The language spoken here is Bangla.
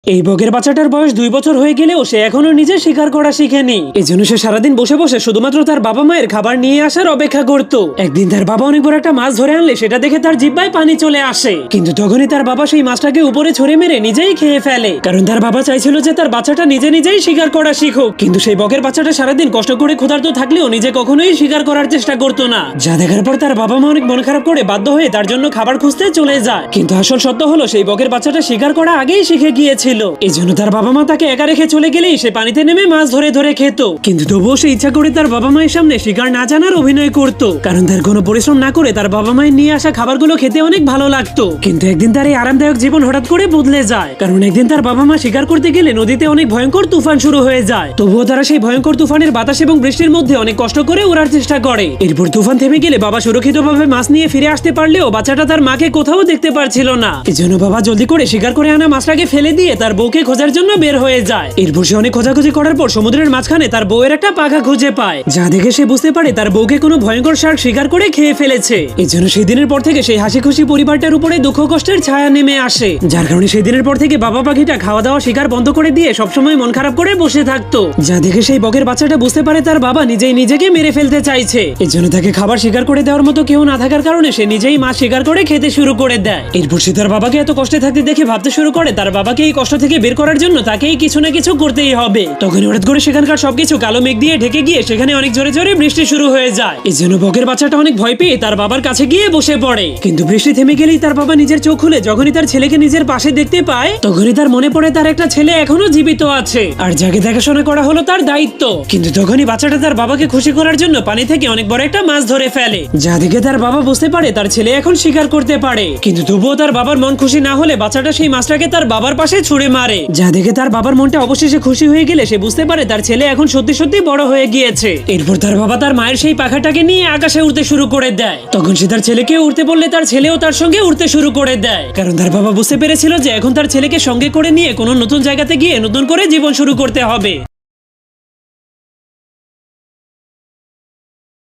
এই বগের বাচ্চাটার বয়স 2 বছর হয়ে গেলেও সে এখনো নিজে শিকার করা শিখেনি। এজন্য সে সারাদিন বসে বসে শুধুমাত্র তার বাবা মায়ের খাবার নিয়ে আসার অপেক্ষা করত। একদিন তার বাবা অনেক বড় একটা মাছ ধরে আনলে সেটা দেখে তার জিহ্বায় পানি চলে আসে, কিন্তু তখনই তার বাবা সেই মাছটাকে উপরে ছুঁড়ে মেরে নিজেই খেয়ে ফেলে, কারণ তার বাবা চাইছিল যে তার বাচ্চাটা নিজে নিজেই শিকার করা শিখুক। কিন্তু সেই বগের বাচ্চাটা সারাদিন কষ্ট করে ক্ষুধার্ত থাকলেও নিজে কখনোই শিকার করার চেষ্টা করতো না, যা দেখার পর তার বাবা মা অনেক মন খারাপ করে বাধ্য হয়ে তার জন্য খাবার খুঁজতে চলে যায়। কিন্তু আসল সত্য হলো সেই বগের বাচ্চাটা শিকার করা আগেই শিখে গিয়েছিল। এই জন্য তার বাবা মা তাকে একা রেখে চলে গেলেই সে পানিতে নেমে মাছ ধরে ধরে খেত। কিন্তু তবুও সে ইচ্ছা করে তার বাবা মায়ের সামনে শিকার না জানার অভিনয় করত, কারণ তার কোনো পরিশ্রম না করে তার বাবা মায়ের নিয়ে আসা খাবারগুলো খেতে অনেক ভালো লাগতো। কিন্তু একদিন তার এই আরামদায়ক জীবন হঠাৎ করে বদলে যায়, কারণ একদিন তার বাবা মা শিকার করতে গেলে নদীতে অনেক ভয়ঙ্কর তুফান শুরু হয়ে যায়। তবুও তারা সেই ভয়ঙ্কর তুফানের বাতাস এবং বৃষ্টির মধ্যে অনেক কষ্ট করে ওড়ার চেষ্টা করে। এরপর তুফান থেমে গেলে বাবা সুরক্ষিতভাবে মাছ নিয়ে ফিরে আসতে পারলেও বাচ্চাটা তার মাকে কোথাও দেখতে পারছিল না। এজন্য বাবা জলদি করে শিকার করে আনা মাছটাকে ফেলে দিয়ে তার বউকে খোঁজার জন্য বের হয়ে যায়। এরপর সে অনেক খোঁজাখুঁজি করার পর সমুদ্রের মাঝখানে তার বউয়ের একটা পাখা খুঁজে পায়, যা দেখে সে বুঝতে পারে তার বউকে কোনো ভয়ঙ্কর শার্ক শিকার করে খেয়ে ফেলেছে। এজন্য সেই দিনের পর থেকে সেই হাসি খুশি পরিবারটার উপরে দুঃখ কষ্টের ছায়া নেমে আসে, যার কারণে সেই দিনের পর থেকে বাবা পাখিটা খাওয়া দাওয়া শিকার বন্ধ করে দিয়ে সবসময় মন খারাপ করে বসে থাকতো, যা দেখে সেই বগের বাচ্চাটা বুঝতে পারে তার বাবা নিজেই নিজেকে মেরে ফেলতে চাইছে। এজন্য তাকে খাবার শিকার করে দেওয়ার মতো কেউ না থাকার কারণে সে নিজেই মাছ শিকার করে খেতে শুরু করে দেয়। এরপর সে তার বাবাকে এত কষ্টে থাকতে দেখে ভাবতে শুরু করে তার বাবাকে এই কষ্ট থেকে বের করার জন্য তাকেই কিছু না কিছু করতেই হবে। তখন হঠাৎ করে সেখানকার সবকিছু কালো মেঘ দিয়ে ঢেকে গিয়ে সেখানে অনেক জোরে জোরে বৃষ্টি শুরু হয়ে যায়। এই জন্য বগের বাচ্চাটা অনেক ভয় পেয়ে তার বাবার কাছে গিয়ে বসে পড়ে। কিন্তু বৃষ্টি থেমে গেলেই তার বাবা নিজের চোখ খুলে যখনই তার ছেলেকে নিজের পাশে দেখতে পায় তখনই তার মনে পড়ে তার একটা ছেলে এখনো জীবিত আছে, আর যাকে দেখাশোনা করা হলো তার দায়িত্ব। কিন্তু তখনই বাচ্চাটা তার বাবাকে খুশি করার জন্য পানি থেকে অনেক বড় একটা মাছ ধরে ফেলে, যা দেখে তার বাবা বুঝতে পারে তার ছেলে এখন শিকার করতে পারে। কিন্তু তবুও তার বাবার মন খুশি না হলে বাচ্চাটা সেই মাছটাকে তার বাবার পাশে ছুঁড়ে মারে, যা দেখে তার বাবার মনটা অবশেষে খুশি হয়ে গেলে সে বুঝতে পারে তার ছেলে এখন সত্যি সত্যি বড় হয়ে গিয়েছে। এরপর তার বাবা তার মায়ের সেই পাখাটাকে নিয়ে আকাশে উড়তে শুরু করে দেয়। তখন সে তার ছেলেকে উড়তে বললে তার ছেলেও তার সঙ্গে উড়তে শুরু করে দেয়, কারণ তার বাবা বুঝতে পেরেছিল যে এখন তার ছেলেকে সঙ্গে করে নিয়ে কোনো নতুন জায়গাতে গিয়ে নতুন করে জীবন শুরু করতে হবে।